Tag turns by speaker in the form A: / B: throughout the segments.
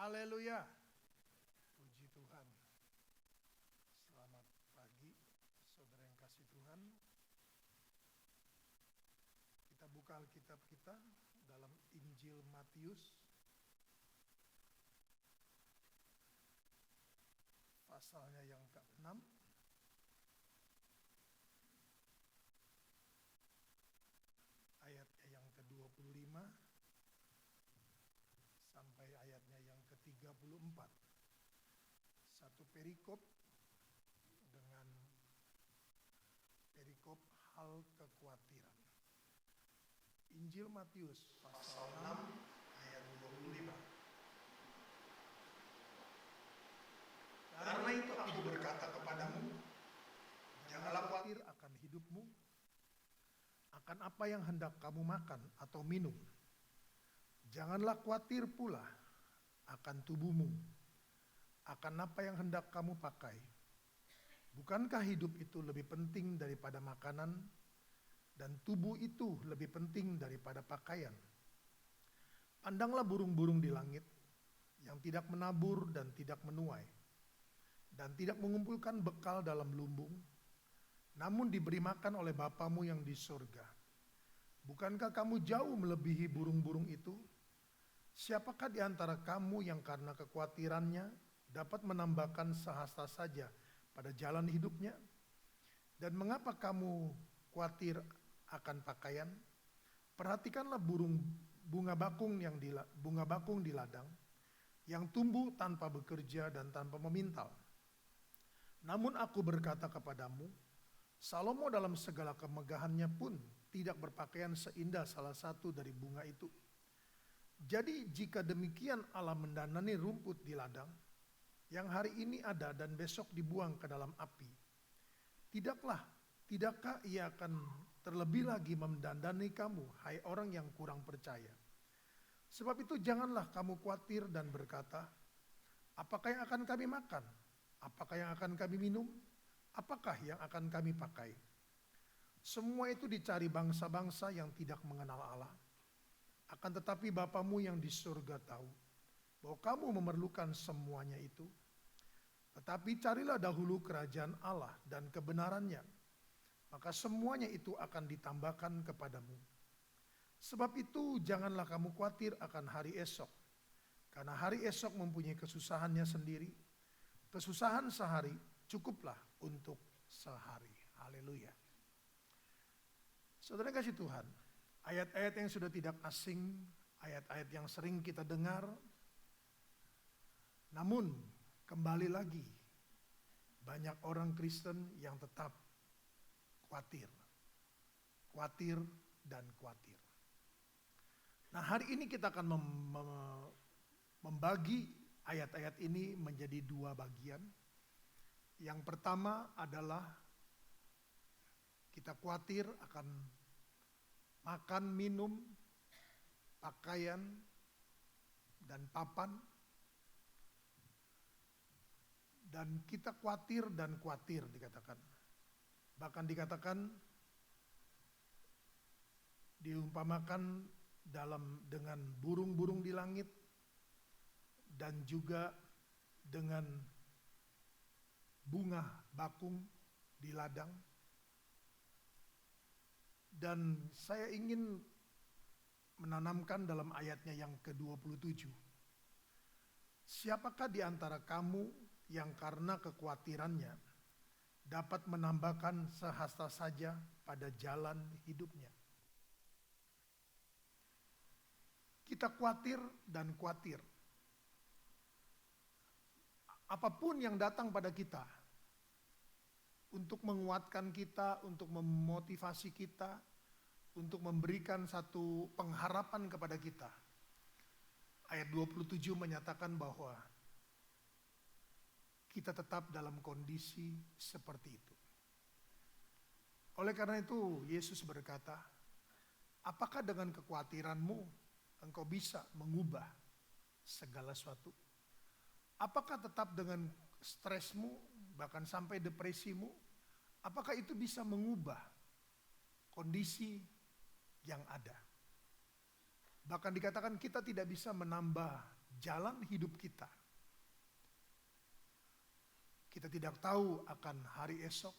A: Haleluya. Puji Tuhan. Selamat pagi saudara yang kasih Tuhan. Kita buka Alkitab kita dalam Injil Matius pasalnya yang ke-6 ayatnya yang ke-25 sampai ayatnya yang ke-34. Satu perikop dengan perikop hal kekhawatiran. Injil Matius pasal 6 ayat 25. Karena itu aku berkata kepadamu, janganlah khawatir akan hidupmu, akan apa yang hendak kamu makan atau minum. Janganlah khawatir pula akan tubuhmu, akan apa yang hendak kamu pakai. Bukankah hidup itu lebih penting daripada makanan, dan tubuh itu lebih penting daripada pakaian? Pandanglah burung-burung di langit, yang tidak menabur dan tidak menuai, dan tidak mengumpulkan bekal dalam lumbung, namun diberi makan oleh Bapamu yang di surga. Bukankah kamu jauh melebihi burung-burung itu? Siapakah di antara kamu yang karena kekhawatirannya dapat menambahkan sehasta saja pada jalan hidupnya? Dan mengapa kamu khawatir akan pakaian? Perhatikanlah bunga bakung di ladang, yang tumbuh tanpa bekerja dan tanpa memintal. Namun aku berkata kepadamu, Salomo dalam segala kemegahannya pun tidak berpakaian seindah salah satu dari bunga itu. Jadi jika demikian Allah mendanani rumput di ladang, yang hari ini ada dan besok dibuang ke dalam api, tidakkah ia akan terlebih lagi mendandani kamu, hai orang yang kurang percaya? Sebab itu janganlah kamu khawatir dan berkata, apakah yang akan kami makan? Apakah yang akan kami minum? Apakah yang akan kami pakai? Semua itu dicari bangsa-bangsa yang tidak mengenal Allah. Akan tetapi Bapamu yang di surga tahu bahwa kamu memerlukan semuanya itu. Tetapi carilah dahulu kerajaan Allah dan kebenarannya, maka semuanya itu akan ditambahkan kepadamu. Sebab itu janganlah kamu khawatir akan hari esok, karena hari esok mempunyai kesusahannya sendiri. Kesusahan sehari cukuplah untuk sehari. Haleluya. Saudara kasih Tuhan, ayat-ayat yang sudah tidak asing, ayat-ayat yang sering kita dengar, namun kembali lagi banyak orang Kristen yang tetap khawatir dan khawatir. Nah, hari ini kita akan membagi ayat-ayat ini menjadi dua bagian. Yang pertama adalah kita khawatir akan makan, minum, pakaian, dan papan. Dan kita khawatir dan khawatir dikatakan. Bahkan dikatakan diumpamakan dengan burung-burung di langit dan juga dengan bunga bakung di ladang. Dan saya ingin menanamkan dalam ayatnya yang ke-27. Siapakah di antara kamu yang karena kekhawatirannya dapat menambahkan sehasta saja pada jalan hidupnya? Kita khawatir dan khawatir. Apapun yang datang pada kita untuk menguatkan kita, untuk memotivasi kita, untuk memberikan satu pengharapan kepada kita. Ayat 27 menyatakan bahwa kita tetap dalam kondisi seperti itu. Oleh karena itu Yesus berkata, apakah dengan kekhawatiranmu engkau bisa mengubah segala sesuatu? Apakah tetap dengan stresmu, bahkan sampai depresimu, apakah itu bisa mengubah kondisi yang ada? Bahkan dikatakan kita tidak bisa menambah jalan hidup kita. Kita tidak tahu akan hari esok.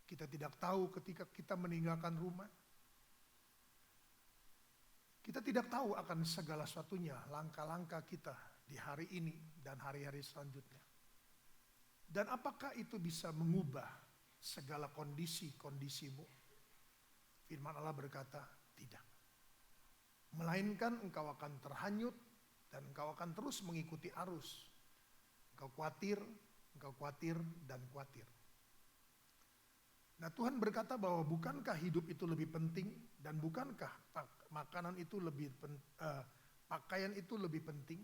A: Kita tidak tahu ketika kita meninggalkan rumah. Kita tidak tahu akan segala sesuatunya, langkah-langkah kita di hari ini dan hari-hari selanjutnya. Dan apakah itu bisa mengubah segala kondisi-kondisimu? Firman Allah berkata, tidak. Melainkan engkau akan terhanyut dan engkau akan terus mengikuti arus. Engkau khawatir, dan khawatir. Nah, Tuhan berkata bahwa bukankah hidup itu lebih penting dan bukankah makanan itu pakaian itu lebih penting?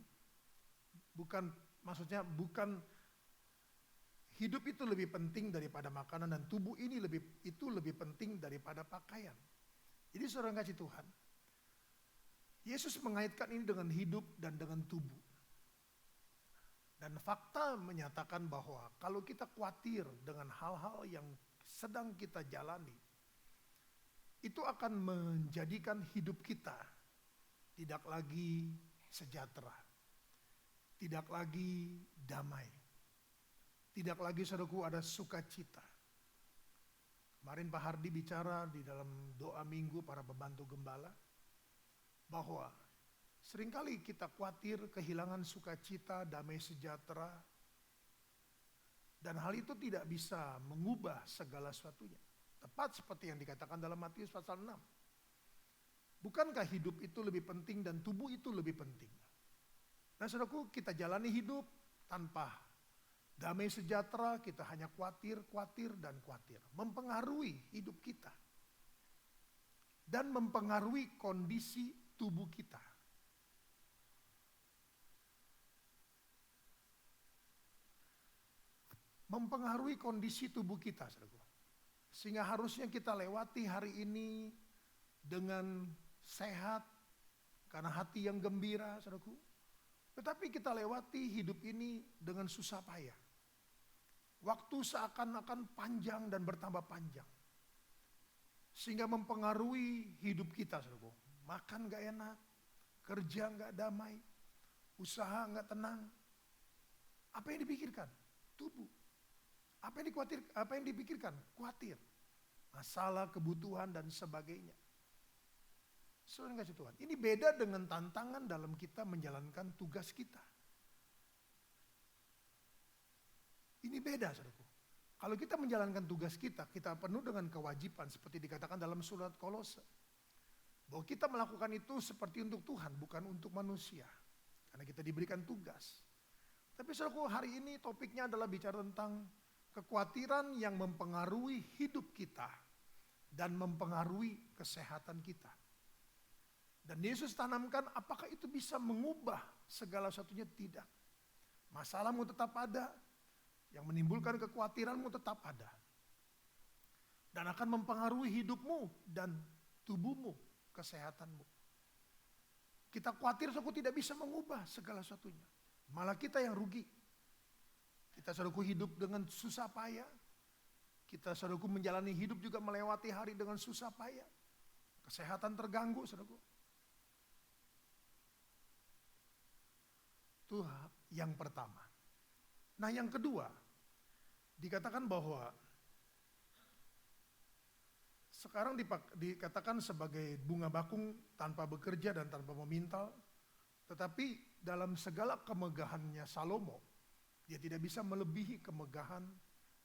A: Bukan hidup itu lebih penting daripada makanan dan tubuh ini lebih penting daripada pakaian. Jadi saudara kasih Tuhan, Yesus mengaitkan ini dengan hidup dan dengan tubuh. Dan fakta menyatakan bahwa kalau kita khawatir dengan hal-hal yang sedang kita jalani, itu akan menjadikan hidup kita tidak lagi sejahtera, tidak lagi damai, tidak lagi saudaraku ada sukacita. Kemarin Pak Hardi bicara di dalam doa minggu para pembantu gembala, bahwa seringkali kita khawatir kehilangan sukacita, damai sejahtera, dan hal itu tidak bisa mengubah segala sesuatunya. Tepat seperti yang dikatakan dalam Matius pasal 6. Bukankah hidup itu lebih penting dan tubuh itu lebih penting? Nah saudaraku, kita jalani hidup tanpa damai sejahtera, kita hanya khawatir, dan khawatir. Mempengaruhi hidup kita. Dan mempengaruhi kondisi tubuh kita. Mempengaruhi kondisi tubuh kita, saudaraku. Sehingga harusnya kita lewati hari ini dengan sehat, karena hati yang gembira, saudaraku. Tetapi kita lewati hidup ini dengan susah payah. Waktu seakan-akan panjang dan bertambah panjang. Sehingga mempengaruhi hidup kita, saudaraku. Makan gak enak, kerja gak damai, usaha gak tenang. Apa yang dipikirkan? Tubuh. Apa yang dipikirkan? Khawatir. Masalah, kebutuhan, dan sebagainya. Saudara kasih Tuhan, ini beda dengan tantangan dalam kita menjalankan tugas kita. Ini beda, saudaraku. Kalau kita menjalankan tugas kita penuh dengan kewajiban seperti dikatakan dalam surat Kolose. Bahwa kita melakukan itu seperti untuk Tuhan, bukan untuk manusia. Karena kita diberikan tugas. Tapi saudaraku, hari ini topiknya adalah bicara tentang kekhawatiran yang mempengaruhi hidup kita dan mempengaruhi kesehatan kita. Dan Yesus tanamkan apakah itu bisa mengubah segala satunya? Tidak. Masalahmu tetap ada, yang menimbulkan kekhawatiranmu tetap ada. Dan akan mempengaruhi hidupmu dan tubuhmu, kesehatanmu. Kita khawatir suku tidak bisa mengubah segala satunya. Malah kita yang rugi. Kita saudaraku hidup dengan susah payah. Kita saudaraku menjalani hidup juga melewati hari dengan susah payah. Kesehatan terganggu saudaraku. Itu yang pertama. Nah yang kedua, dikatakan bahwa sekarang dikatakan sebagai bunga bakung tanpa bekerja dan tanpa memintal. Tetapi dalam segala kemegahannya Salomo, dia tidak bisa melebihi kemegahan,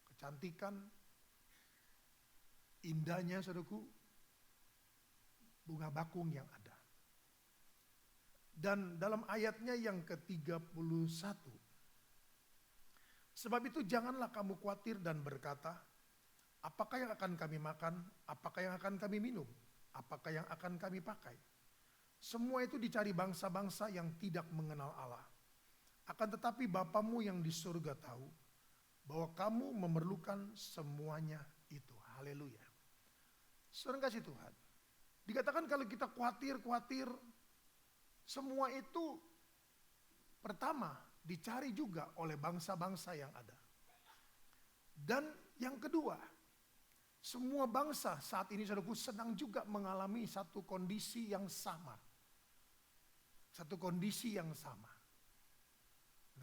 A: kecantikan, indahnya saudaraku, bunga bakung yang ada. Dan dalam ayatnya yang ke-31, sebab itu janganlah kamu khawatir dan berkata, apakah yang akan kami makan, apakah yang akan kami minum, apakah yang akan kami pakai. Semua itu dicari bangsa-bangsa yang tidak mengenal Allah. Akan tetapi Bapamu yang di surga tahu bahwa kamu memerlukan semuanya itu. Haleluya. Saudara kasih Tuhan. Dikatakan kalau kita khawatir, semua itu pertama dicari juga oleh bangsa-bangsa yang ada. Dan yang kedua, semua bangsa saat ini saudaraku sedang juga mengalami satu kondisi yang sama. Satu kondisi yang sama.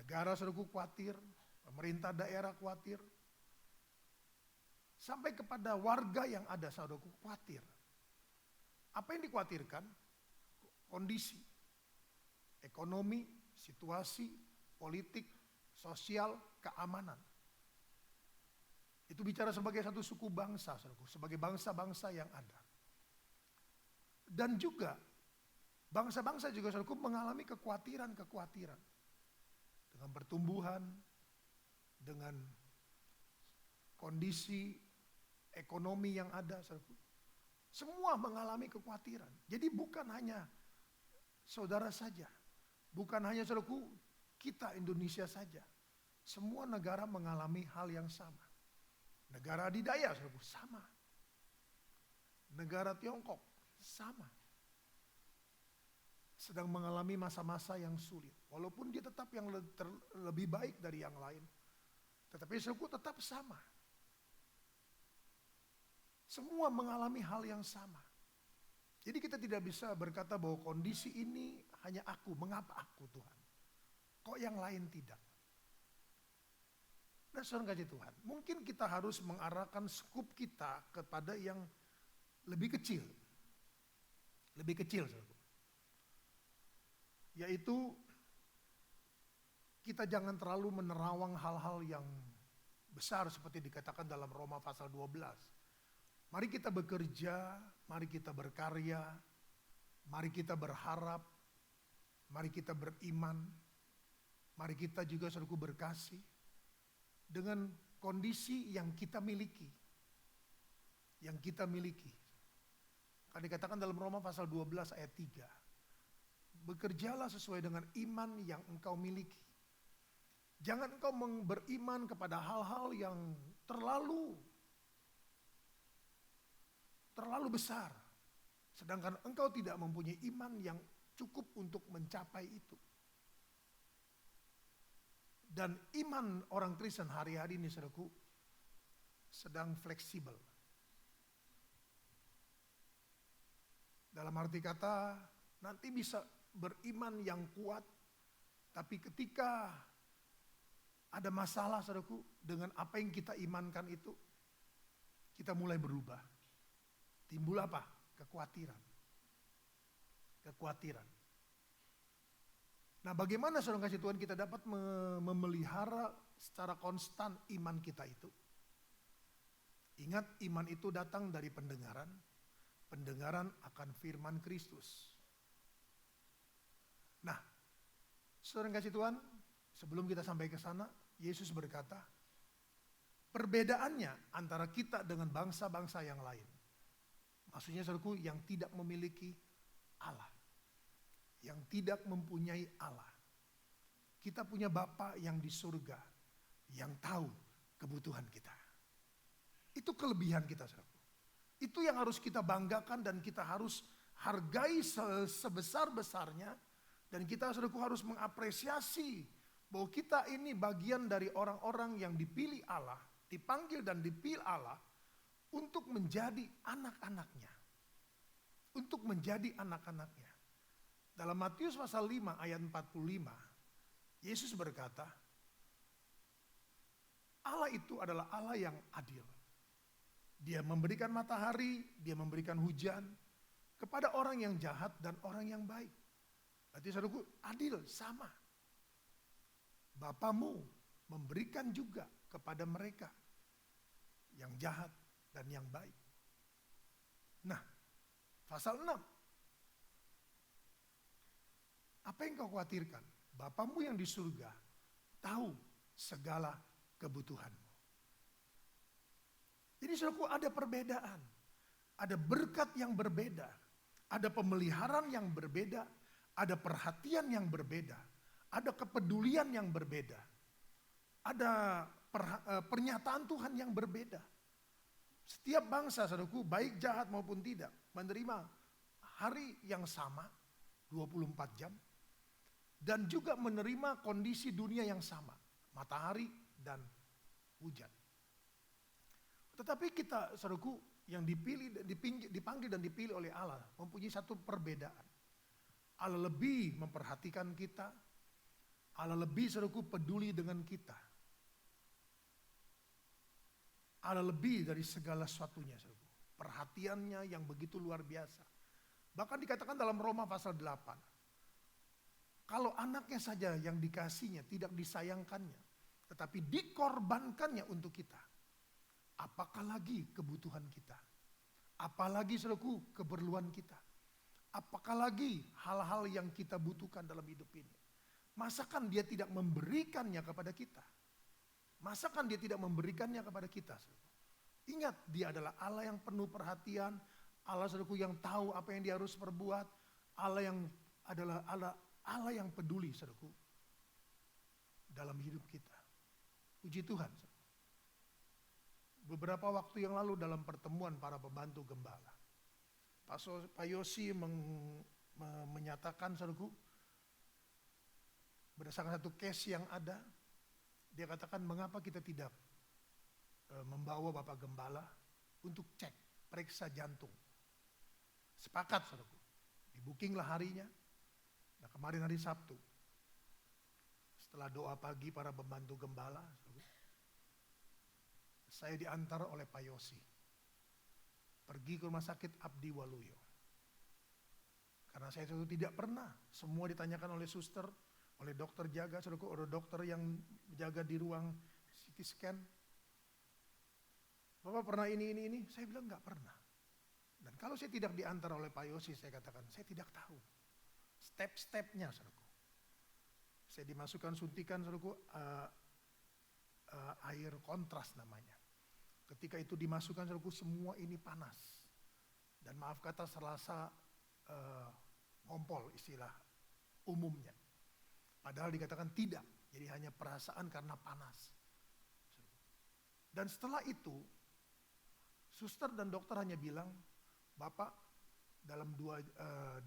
A: Negara saudaraku khawatir, pemerintah daerah khawatir, sampai kepada warga yang ada saudaraku khawatir. Apa yang dikhawatirkan? Kondisi, ekonomi, situasi, politik, sosial, keamanan. Itu bicara sebagai satu suku bangsa, saudaraku, sebagai bangsa-bangsa yang ada. Dan juga bangsa-bangsa juga saudaraku mengalami kekhawatiran-kekhawatiran. Dengan pertumbuhan, dengan kondisi ekonomi yang ada, saudaraku. Semua mengalami kekhawatiran. Jadi bukan hanya saudara saja, bukan hanya saudaraku kita Indonesia saja. Semua negara mengalami hal yang sama. Negara adidaya saudaraku sama. Negara Tiongkok sama. Sedang mengalami masa-masa yang sulit. Walaupun dia tetap yang lebih baik dari yang lain. Tetapi saudaraku tetap sama. Semua mengalami hal yang sama. Jadi kita tidak bisa berkata bahwa kondisi ini hanya aku, mengapa aku Tuhan? Kok yang lain tidak? Nah saudara kasih Tuhan, mungkin kita harus mengarahkan skup kita kepada yang lebih kecil. Lebih kecil saudara. Yaitu kita jangan terlalu menerawang hal-hal yang besar seperti dikatakan dalam Roma pasal 12. Mari kita bekerja, mari kita berkarya, mari kita berharap, mari kita beriman, mari kita juga saudaraku berkasih dengan kondisi yang kita miliki. Yang kita miliki. Kan dikatakan dalam Roma pasal 12 ayat 3. Bekerjalah sesuai dengan iman yang engkau miliki. Jangan engkau beriman kepada hal-hal yang terlalu besar. Sedangkan engkau tidak mempunyai iman yang cukup untuk mencapai itu. Dan iman orang Kristen hari-hari ini saudaraku sedang fleksibel. Dalam arti kata nanti bisa beriman yang kuat, tapi ketika ada masalah saudaraku dengan apa yang kita imankan itu, kita mulai berubah. Timbul apa? Kekhawatiran. Kekhawatiran. Nah bagaimana saudara kasih Tuhan kita dapat memelihara secara konstan iman kita itu? Ingat iman itu datang dari pendengaran. Pendengaran akan firman Kristus. Nah saudara kasih Tuhan, sebelum kita sampai ke sana, Yesus berkata, perbedaannya antara kita dengan bangsa-bangsa yang lain. Maksudnya saudaraku yang tidak memiliki Allah. Yang tidak mempunyai Allah. Kita punya Bapa yang di surga. Yang tahu kebutuhan kita. Itu kelebihan kita saudaraku. Itu yang harus kita banggakan dan kita harus hargai sebesar-besarnya. Dan kita saudaraku harus mengapresiasi bahwa kita ini bagian dari orang-orang yang dipilih Allah. Dipanggil dan dipilih Allah. Untuk menjadi anak-anaknya. Untuk menjadi anak-anaknya. Dalam Matius pasal 5 ayat 45. Yesus berkata. Allah itu adalah Allah yang adil. Dia memberikan matahari, dia memberikan hujan. Kepada orang yang jahat dan orang yang baik. Berarti saudaraku adil, sama. Bapamu memberikan juga kepada mereka. Yang jahat. Dan yang baik. Nah, pasal 6. Apa yang kau khawatirkan? Bapamu yang di surga tahu segala kebutuhanmu. Jadi saudaraku ada perbedaan. Ada berkat yang berbeda. Ada pemeliharaan yang berbeda. Ada perhatian yang berbeda. Ada kepedulian yang berbeda. Ada pernyataan Tuhan yang berbeda. Setiap bangsa, saudaraku, baik jahat maupun tidak, menerima hari yang sama, 24 jam, dan juga menerima kondisi dunia yang sama, matahari dan hujan. Tetapi kita, saudaraku, yang dipanggil dan dipilih oleh Allah, mempunyai satu perbedaan. Allah lebih memperhatikan kita, Allah lebih, saudaraku, peduli dengan kita. Allah lebih dari segala sesuatunya, saudaraku. Perhatiannya yang begitu luar biasa. Bahkan dikatakan dalam Roma pasal 8. Kalau anaknya saja yang dikasihnya tidak disayangkannya, tetapi dikorbankannya untuk kita. Apakah lagi kebutuhan kita? Apalagi, saudaraku, keperluan kita? Apakah lagi hal-hal yang kita butuhkan dalam hidup ini? Masakan dia tidak memberikannya kepada kita? Masakan dia tidak memberikannya kepada kita? Ingat, dia adalah Allah yang penuh perhatian, Allah, saudaraku, yang tahu apa yang dia harus perbuat, Allah yang adalah Allah yang peduli, saudaraku, dalam hidup kita. Puji Tuhan. Beberapa waktu yang lalu dalam pertemuan para pembantu gembala, Pak Yosi menyatakan, saudaraku, berdasarkan satu case yang ada, dia katakan mengapa kita tidak membawa Bapak Gembala untuk cek, periksa jantung. Sepakat, saudaraku, dibukinglah harinya. Nah, kemarin hari Sabtu, setelah doa pagi para pembantu gembala, saya diantar oleh Pak Yosi pergi ke rumah sakit Abdi Waluyo. Karena saya itu tidak pernah, semua ditanyakan oleh suster, oleh dokter jaga, saudaraku, oleh dokter yang jaga di ruang CT scan. Bapak pernah ini? Saya bilang enggak pernah. Dan kalau saya tidak diantar oleh Pak Yosi, saya katakan saya tidak tahu step-stepnya, saudaraku. Saya dimasukkan suntikan, saudaraku, air kontras namanya. Ketika itu dimasukkan, saudaraku, semua ini panas. Dan maaf kata, serasa ngompol istilah umumnya. Padahal dikatakan tidak, jadi hanya perasaan karena panas. Dan setelah itu, suster dan dokter hanya bilang, Bapak dalam 24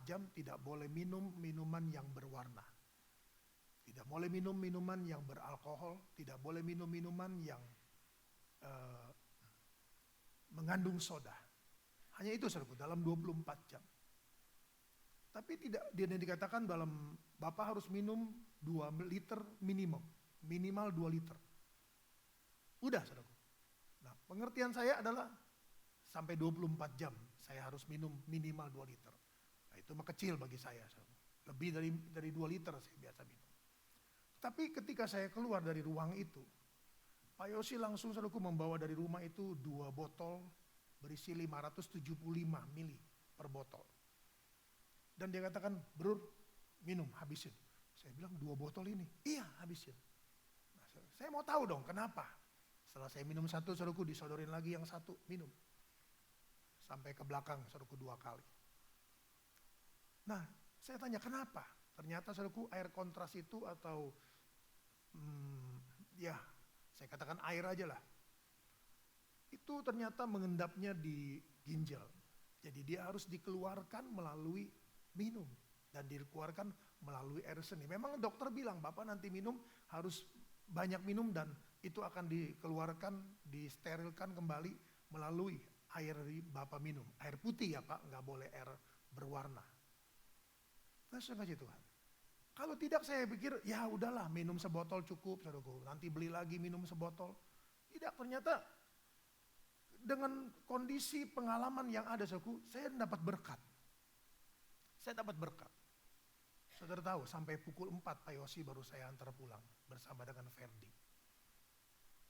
A: jam tidak boleh minum minuman yang berwarna. Tidak boleh minum minuman yang beralkohol, tidak boleh minum minuman yang mengandung soda. Hanya itu, saudaraku, dalam 24 jam. Tapi tidak, dia dikatakan dalam Bapak harus minum 2 liter minimal 2 liter. Udah, saudaraku. Nah, pengertian saya adalah sampai 24 jam saya harus minum minimal 2 liter. Nah, itu mah kecil bagi saya, saudaraku. Lebih dari 2 liter saya biasa minum. Tapi ketika saya keluar dari ruang itu, Pak Yosi langsung, saudaraku, membawa dari rumah itu 2 botol berisi 575 mili per botol. Dan dia katakan, Bro, minum, habisin. Saya bilang, 2 botol ini? Iya, habisin. Nah, saya mau tahu dong, kenapa? Setelah saya minum 1, saudaraku, disodorin lagi yang 1, minum. Sampai ke belakang, saudaraku, 2 kali. Nah, saya tanya, kenapa? Ternyata, saudaraku, air kontras itu atau, ya, saya katakan air aja lah. Itu ternyata mengendapnya di ginjal. Jadi dia harus dikeluarkan melalui minum dan dikeluarkan melalui air seni. Memang dokter bilang, Bapak nanti minum harus banyak minum dan itu akan dikeluarkan, disterilkan kembali melalui air Bapak minum. Air putih ya Pak, nggak boleh air berwarna. Nah, saya kasih Tuhan. Kalau tidak, saya pikir ya udahlah, minum sebotol cukup, saudaraku. Nanti beli lagi minum sebotol. Tidak, ternyata dengan kondisi pengalaman yang ada, saudaraku, saya dapat berkat. Saya dapat berkat. Saudara tahu, sampai pukul 4 Pak Yosi baru saya antar pulang bersama dengan Ferdi.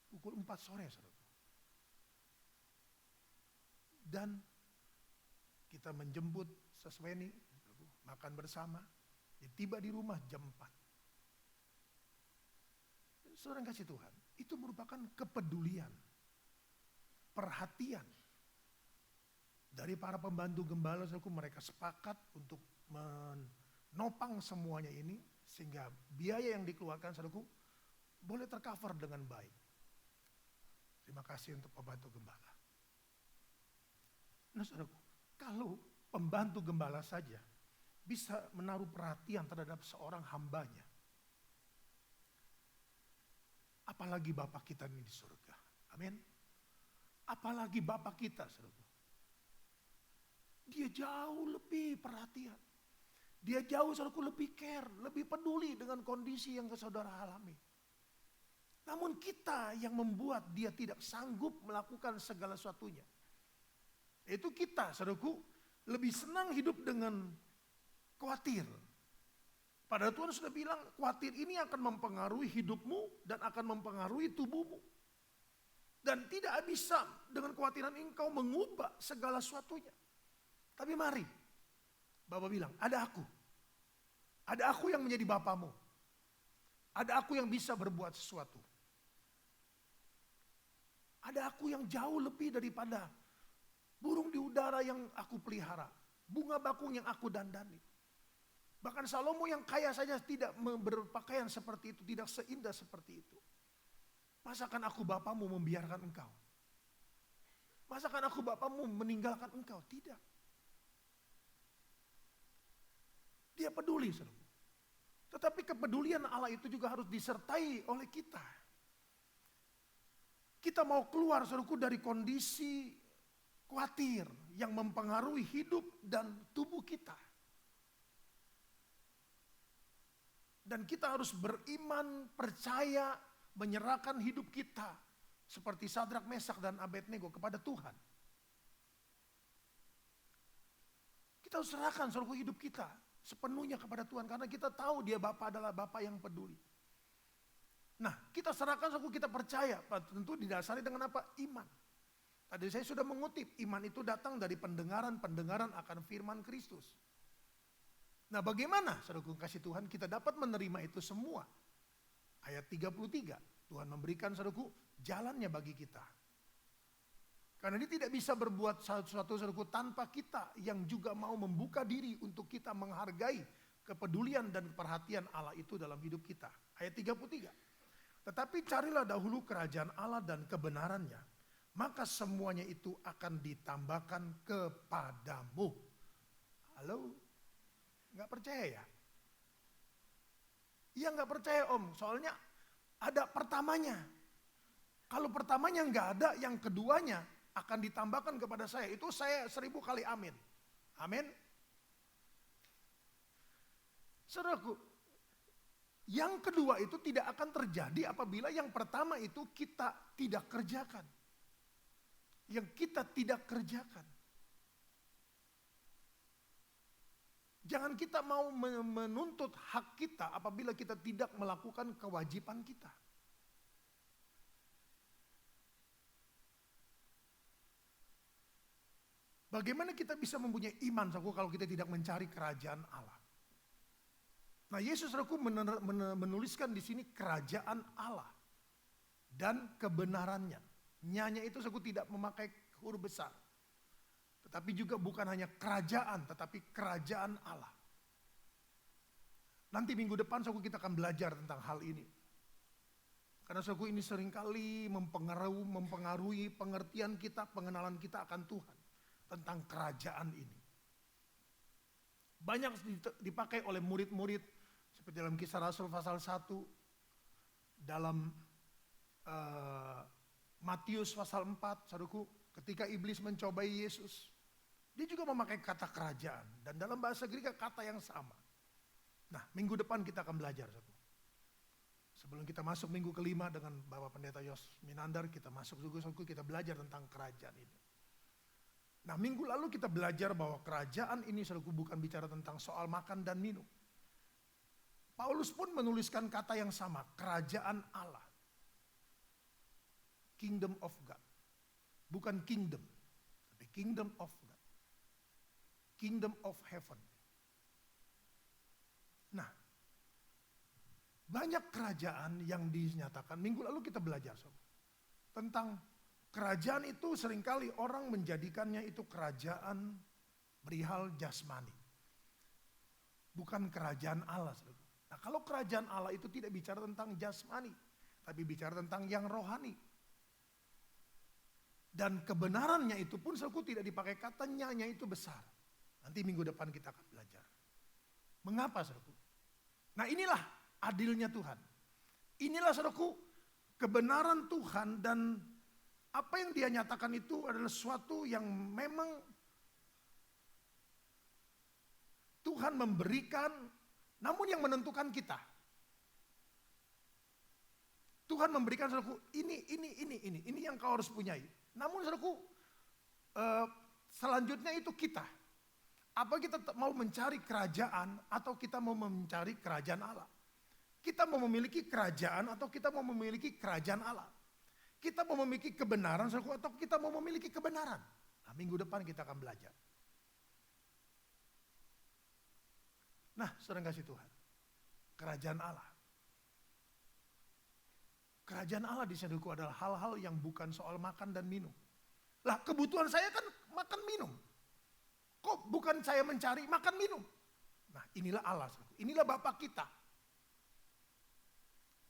A: Pukul 4 sore, saudaraku. Dan kita menjemput Sesweni, makan bersama. Dia tiba di rumah jam 4. Saudara kasih Tuhan, itu merupakan kepedulian, perhatian dari para pembantu gembala, saudaraku. Mereka sepakat untuk menopang semuanya ini sehingga biaya yang dikeluarkan, saudaraku, boleh tercover dengan baik. Terima kasih untuk pembantu gembala. Nah, saudaraku, kalau pembantu gembala saja bisa menaruh perhatian terhadap seorang hambanya, apalagi Bapak kita ini di surga. Amin. Apalagi Bapak kita, saudaraku. Dia jauh lebih perhatian. Dia jauh saudaraku lebih care, lebih peduli dengan kondisi yang saudara alami. Namun kita yang membuat dia tidak sanggup melakukan segala sesuatunya. Itu kita saudaraku lebih senang hidup dengan khawatir. Padahal Tuhan sudah bilang khawatir ini akan mempengaruhi hidupmu dan akan mempengaruhi tubuhmu. Dan tidak bisa dengan kekhawatiran engkau mengubah segala sesuatunya. Tapi mari, Bapak bilang, ada aku. Ada aku yang menjadi bapamu. Ada aku yang bisa berbuat sesuatu. Ada aku yang jauh lebih daripada burung di udara yang aku pelihara. Bunga bakung yang aku dandani. Bahkan Salomo yang kaya saja tidak berpakaian seperti itu. Tidak seindah seperti itu. Masakan aku bapamu membiarkan engkau? Masakan aku bapamu meninggalkan engkau? Tidak. Dia peduli, saudara. Tetapi kepedulian Allah itu juga harus disertai oleh kita. Kita mau keluar, saudaraku, dari kondisi khawatir yang mempengaruhi hidup dan tubuh kita. Dan kita harus beriman, percaya, menyerahkan hidup kita seperti Sadrak, Mesak, dan Abednego kepada Tuhan. Kita harus serahkan seluruh hidup kita sepenuhnya kepada Tuhan karena kita tahu Dia Bapa adalah Bapa yang peduli. Nah, kita serahkan seluruh, kita percaya, tentu didasari dengan apa? Iman. Tadi saya sudah mengutip, iman itu datang dari pendengaran akan firman Kristus. Nah, bagaimana saudaraku kasih Tuhan kita dapat menerima itu semua? Ayat 33, Tuhan memberikan saudaraku jalannya bagi kita. Karena dia tidak bisa berbuat sesuatu saudaraku tanpa kita yang juga mau membuka diri untuk kita menghargai kepedulian dan perhatian Allah itu dalam hidup kita. Ayat 33. Tetapi carilah dahulu kerajaan Allah dan kebenarannya, maka semuanya itu akan ditambahkan kepadamu. Halo? Nggak percaya ya? Iya nggak percaya om, soalnya ada pertamanya. Kalau pertamanya nggak ada, yang keduanya akan ditambahkan kepada saya. Itu saya 1000 kali amin. Amin. Saudaraku, yang kedua itu tidak akan terjadi apabila yang pertama itu kita tidak kerjakan. Yang kita tidak kerjakan. Jangan kita mau menuntut hak kita apabila kita tidak melakukan kewajiban kita. Bagaimana kita bisa mempunyai iman kalau kita tidak mencari kerajaan Allah? Nah, Yesus menuliskan di sini kerajaan Allah dan kebenarannya. Nyanya itu tidak memakai huruf besar. Tetapi juga bukan hanya kerajaan, tetapi kerajaan Allah. Nanti minggu depan kita akan belajar tentang hal ini. Karena ini seringkali mempengaruhi pengertian kita, pengenalan kita akan Tuhan. Tentang kerajaan ini. Banyak dipakai oleh murid-murid. Seperti dalam Kisah Rasul pasal 1. Dalam Matius pasal 4. Saudaraku, ketika iblis mencobai Yesus. Dia juga memakai kata kerajaan. Dan dalam bahasa Greek kata yang sama. Nah, minggu depan kita akan belajar. Saudaraku. Sebelum kita masuk minggu kelima dengan Bapak Pendeta Yos Minandar. Kita masuk juga, saudaraku, kita belajar tentang kerajaan ini. Nah, minggu lalu kita belajar bahwa kerajaan ini saudaraku bukan bicara tentang soal makan dan minum. Paulus pun menuliskan kata yang sama, kerajaan Allah. Kingdom of God. Bukan kingdom, tapi kingdom of God. Kingdom of heaven. Nah, banyak kerajaan yang dinyatakan. Minggu lalu kita belajar tentang kerajaan itu seringkali orang menjadikannya itu kerajaan perihal jasmani. Bukan kerajaan Allah. Nah, kalau kerajaan Allah itu tidak bicara tentang jasmani, tapi bicara tentang yang rohani. Dan kebenarannya itu pun tidak dipakai kata nyanya itu besar. Nanti minggu depan kita akan belajar. Mengapa saudaraku? Nah, inilah adilnya Tuhan. Inilah saudaraku kebenaran Tuhan dan apa yang dia nyatakan itu adalah sesuatu yang memang Tuhan Tuhan memberikan, namun yang menentukan kita. Tuhan memberikan saudaraku, ini yang kau harus punyai. Namun saudaraku, selanjutnya itu kita. Apa kita mau mencari kerajaan atau kita mau mencari kerajaan Allah? Kita mau memiliki kerajaan atau kita mau memiliki kerajaan Allah? Kita mau memiliki kebenaran saudaraku atau kita mau memiliki kebenaran? Nah, minggu depan kita akan belajar. Nah, saudara kasih Tuhan, kerajaan Allah. Kerajaan Allah di saudaraku adalah hal-hal yang bukan soal makan dan minum. Lah, kebutuhan saya kan makan minum. Kok bukan saya mencari makan minum? Nah, inilah Allah, saudaraku. Inilah Bapa kita.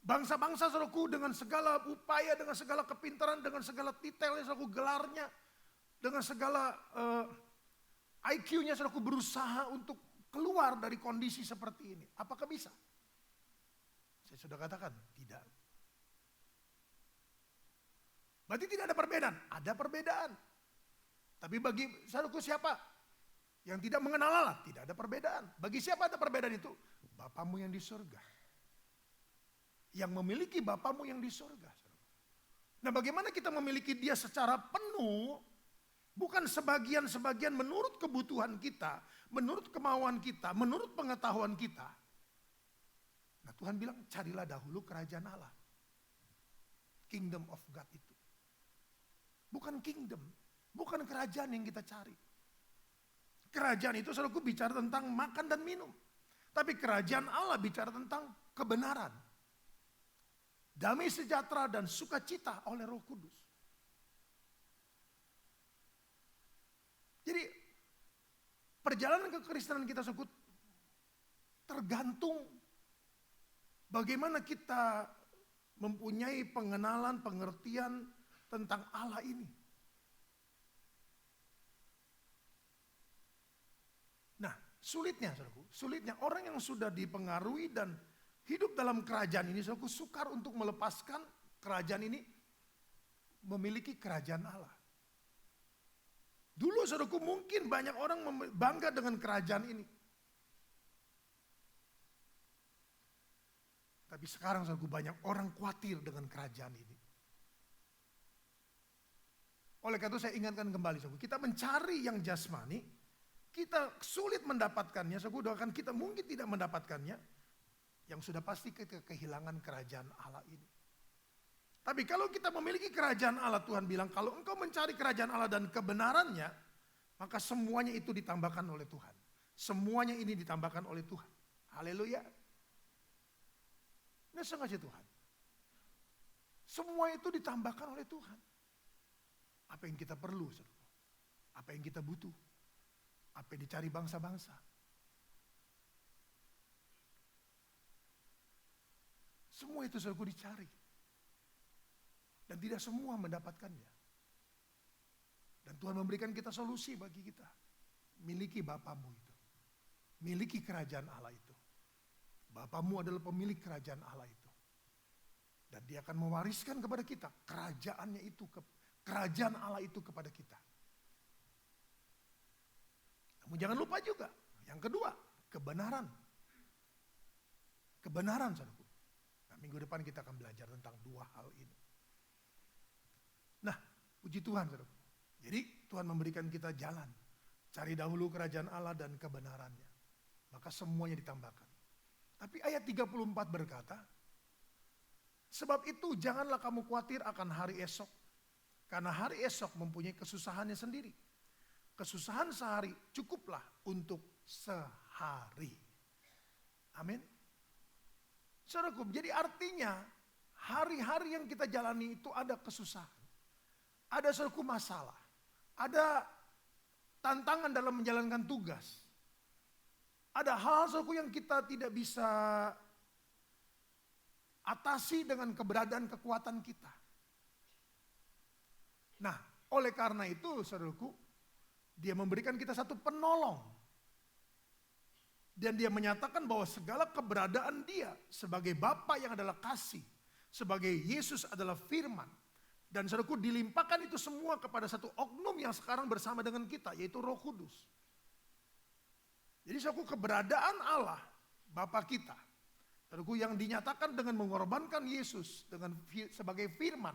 A: Bangsa-bangsa saudaraku dengan segala upaya, dengan segala kepintaran, dengan segala detailnya saudaraku, gelarnya, dengan segala IQ-nya saudaraku berusaha untuk keluar dari kondisi seperti ini. Apakah bisa? Saya sudah katakan, tidak. Berarti tidak ada perbedaan? Ada perbedaan. Tapi bagi saudaraku siapa yang tidak mengenal Allah? Tidak ada perbedaan. Bagi siapa ada perbedaan itu? Bapamu yang di surga. Yang memiliki Bapamu yang di surga. Nah, bagaimana kita memiliki Dia secara penuh? Bukan sebagian-sebagian menurut kebutuhan kita, menurut kemauan kita, menurut pengetahuan kita. Nah, Tuhan bilang carilah dahulu kerajaan Allah. Kingdom of God itu. Bukan kingdom, bukan kerajaan yang kita cari. Kerajaan itu saudaraku bicara tentang makan dan minum. Tapi kerajaan Allah bicara tentang kebenaran. Damai sejahtera dan sukacita oleh Roh Kudus. Jadi perjalanan kekristenan kita saudaraku tergantung bagaimana kita mempunyai pengenalan, pengertian tentang Allah ini. Nah, sulitnya saudaraku, sulitnya orang yang sudah dipengaruhi dan hidup dalam kerajaan ini, saudaraku, sukar untuk melepaskan kerajaan ini, memiliki kerajaan Allah. Dulu saudaraku mungkin banyak orang bangga dengan kerajaan ini. Tapi sekarang saudaraku banyak orang khawatir dengan kerajaan ini. Oleh karena itu saya ingatkan kembali saudaraku, kita mencari yang jasmani, kita sulit mendapatkannya, saudaraku, doakan kita mungkin tidak mendapatkannya, yang sudah pasti kita kehilangan kerajaan Allah ini. Tapi kalau kita memiliki kerajaan Allah, Tuhan bilang kalau engkau mencari kerajaan Allah dan kebenarannya, maka semuanya itu ditambahkan oleh Tuhan. Semuanya ini ditambahkan oleh Tuhan. Haleluya. Ini sengaja Tuhan. Semua itu ditambahkan oleh Tuhan. Apa yang kita perlu, saudara? Apa yang kita butuh? Apa yang dicari bangsa-bangsa? Semua itu saudara dicari. Dan tidak semua mendapatkannya. Dan Tuhan memberikan kita solusi bagi kita. Miliki Bapamu itu. Miliki kerajaan Allah itu. Bapamu adalah pemilik kerajaan Allah itu. Dan Dia akan mewariskan kepada kita kerajaannya itu, kerajaan Allah itu kepada kita. Namun jangan lupa juga, yang kedua, kebenaran. Kebenaran, saudaraku. Nah, minggu depan kita akan belajar tentang dua hal ini. Nah, puji Tuhan, saudaraku. Jadi Tuhan memberikan kita jalan. Cari dahulu kerajaan Allah dan kebenarannya. Maka semuanya ditambahkan. Tapi ayat 34 berkata, sebab itu janganlah kamu khawatir akan hari esok. Karena hari esok mempunyai kesusahannya sendiri. Kesusahan sehari cukuplah untuk sehari. Amin. Saudaraku, jadi artinya hari-hari yang kita jalani itu ada kesusahan. Ada saudaraku masalah. Ada tantangan dalam menjalankan tugas. Ada hal saudaraku yang kita tidak bisa atasi dengan keberadaan kekuatan kita. Nah, oleh karena itu saudaraku, Dia memberikan kita satu penolong. Dan Dia menyatakan bahwa segala keberadaan Dia sebagai Bapa yang adalah kasih, sebagai Yesus adalah firman. Dan saudaraku dilimpahkan itu semua kepada satu oknum yang sekarang bersama dengan kita, yaitu Roh Kudus. Jadi saudaraku, keberadaan Allah, Bapa kita, saudaraku, yang dinyatakan dengan mengorbankan Yesus sebagai firman.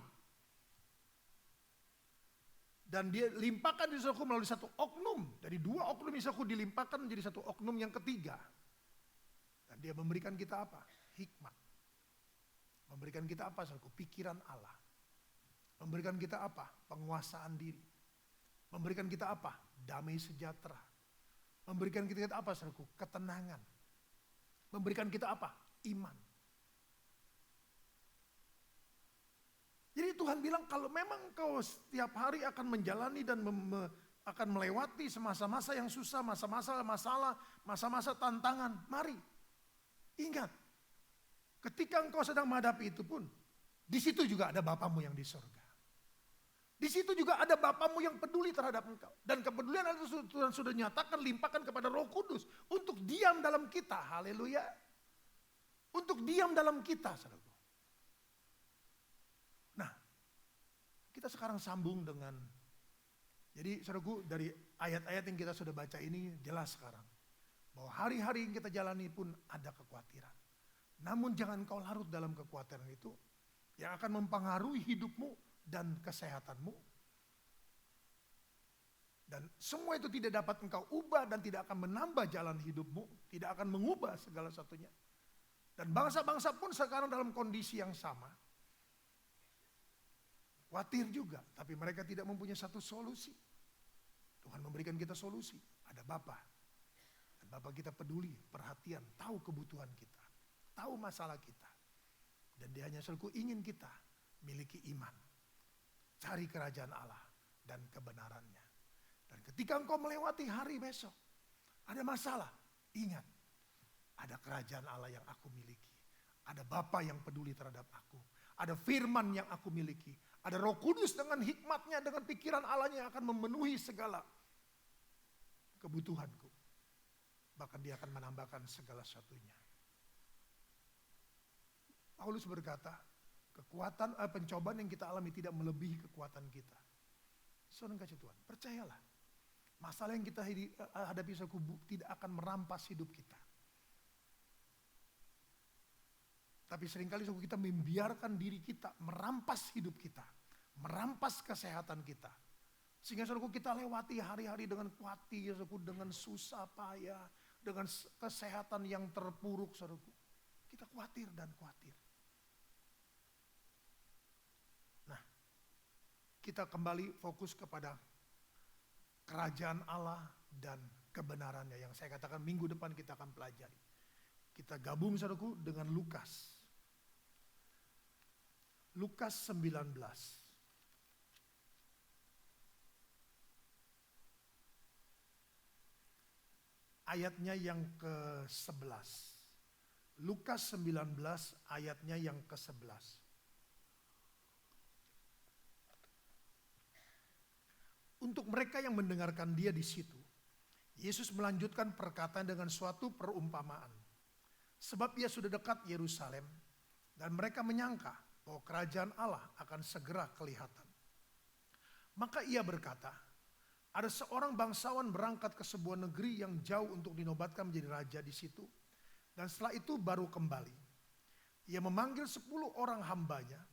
A: Dan dia limpahkan di saudaraku melalui satu oknum. Dari dua oknum ini saudaraku dilimpahkan menjadi satu oknum yang ketiga. Dan dia memberikan kita apa? Hikmat. Memberikan kita apa saudaraku? Pikiran Allah. Memberikan kita apa? Penguasaan diri. Memberikan kita apa? Damai sejahtera. Memberikan kita apa saudaraku? Ketenangan. Memberikan kita apa? Iman. Jadi Tuhan bilang kalau memang kau setiap hari akan menjalani dan akan melewati masa-masa yang susah, masa-masa masalah, masa-masa tantangan, mari. Ingat, ketika engkau sedang menghadapi itu pun, di situ juga ada Bapamu yang di surga. Di situ juga ada Bapamu yang peduli terhadap engkau. Dan kepedulian itu Tuhan sudah nyatakan, limpahkan kepada Roh Kudus untuk diam dalam kita. Haleluya. Untuk diam dalam kita, saudaraku. Nah, kita sekarang sambung dengan, jadi saudaraku, dari ayat-ayat yang kita sudah baca ini jelas sekarang. Bahwa hari-hari yang kita jalani pun ada kekhawatiran. Namun jangan kau larut dalam kekhawatiran itu yang akan mempengaruhi hidupmu dan kesehatanmu. Dan semua itu tidak dapat engkau ubah dan tidak akan menambah jalan hidupmu. Tidak akan mengubah segala satunya. Dan bangsa-bangsa pun sekarang dalam kondisi yang sama. Khawatir juga, tapi mereka tidak mempunyai satu solusi. Tuhan memberikan kita solusi. Ada Bapa. Dan Bapa kita peduli, perhatian, tahu kebutuhan kita. Tahu masalah kita. Dan dia hanya selalu ingin kita miliki iman. Cari kerajaan Allah dan kebenarannya. Dan ketika engkau melewati hari besok, ada masalah, ingat, ada kerajaan Allah yang aku miliki. Ada Bapa yang peduli terhadap aku. Ada firman yang aku miliki. Ada Roh Kudus dengan hikmatnya, dengan pikiran Allahnya yang akan memenuhi segala kebutuhanku. Bahkan dia akan menambahkan segala sesuatunya. Paulus berkata, kekuatan pencobaan yang kita alami tidak melebihi kekuatan kita. Saudara kasih Tuhan, percayalah. Masalah yang kita hadapi tidak akan merampas hidup kita. Tapi seringkali kita membiarkan diri kita merampas hidup kita. Merampas kesehatan kita. Sehingga saudaraku kita lewati hari-hari dengan khawatir, dengan susah payah, dengan kesehatan yang terpuruk saudaraku. Kita khawatir dan khawatir. Nah, kita kembali fokus kepada kerajaan Allah dan kebenarannya yang saya katakan minggu depan kita akan pelajari. Kita gabung saudaraku dengan Lukas. Lukas 19. Ayatnya yang ke-11. Lukas 19 ayatnya yang ke-11. Untuk mereka yang mendengarkan dia di situ, Yesus melanjutkan perkataan dengan suatu perumpamaan. Sebab ia sudah dekat Yerusalem dan mereka menyangka bahwa kerajaan Allah akan segera kelihatan. Maka ia berkata, ada seorang bangsawan berangkat ke sebuah negeri yang jauh untuk dinobatkan menjadi raja di situ. Dan setelah itu baru kembali. Ia memanggil 10 orang hambanya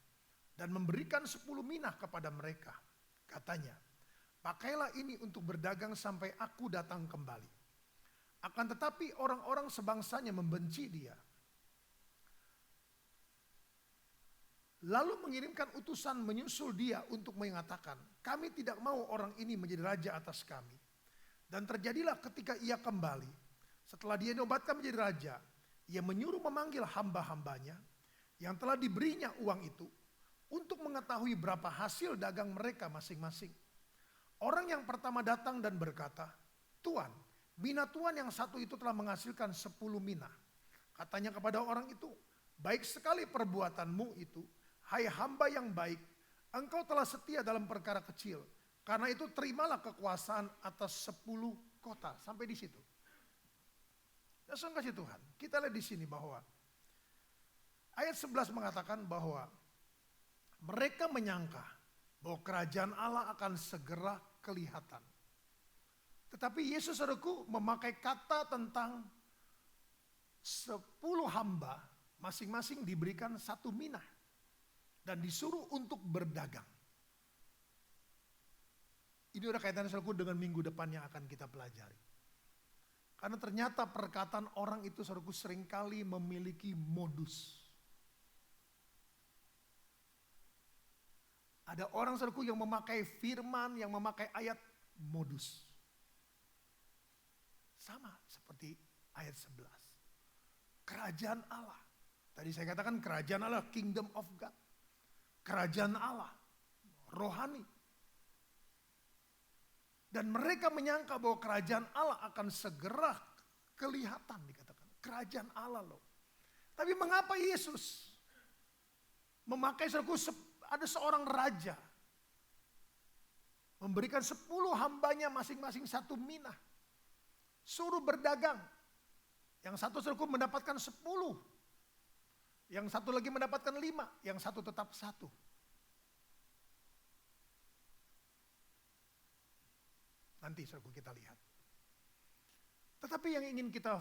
A: dan memberikan 10 minah kepada mereka. Katanya, pakailah ini untuk berdagang sampai aku datang kembali. Akan tetapi orang-orang sebangsanya membenci dia. Lalu mengirimkan utusan menyusul dia untuk mengatakan, kami tidak mau orang ini menjadi raja atas kami. Dan terjadilah ketika ia kembali, setelah dia dinobatkan menjadi raja, ia menyuruh memanggil hamba-hambanya yang telah diberinya uang itu untuk mengetahui berapa hasil dagang mereka masing-masing. Orang yang pertama datang dan berkata, Tuan, mina Tuan yang satu itu telah menghasilkan 10 mina. Katanya kepada orang itu, baik sekali perbuatanmu itu, hai hamba yang baik, engkau telah setia dalam perkara kecil. Karena itu terimalah kekuasaan atas 10 kota. Sampai di situ. Ya sungguh kasih Tuhan, kita lihat di sini bahwa ayat 11 mengatakan bahwa mereka menyangka bahwa kerajaan Allah akan segera kelihatan. Tetapi Yesus saudaraku memakai kata tentang 10 hamba masing-masing diberikan 1 mina dan disuruh untuk berdagang. Ini udah kaitannya saudaraku dengan minggu depan yang akan kita pelajari. Karena ternyata perkataan orang itu saudaraku seringkali memiliki modus. Ada orang saudaraku yang memakai firman, yang memakai ayat modus. Sama seperti ayat 11. Kerajaan Allah. Tadi saya katakan kerajaan Allah, kingdom of God. Kerajaan Allah, rohani. Dan mereka menyangka bahwa kerajaan Allah akan segera kelihatan, dikatakan. Kerajaan Allah loh. Tapi mengapa Yesus memakai ada seorang raja. Memberikan 10 hambanya masing-masing 1 mina. Suruh berdagang. Yang satu saudaraku mendapatkan 10. Yang satu lagi mendapatkan 5. Yang satu tetap 1. Nanti saudaraku kita lihat. Tetapi yang ingin kita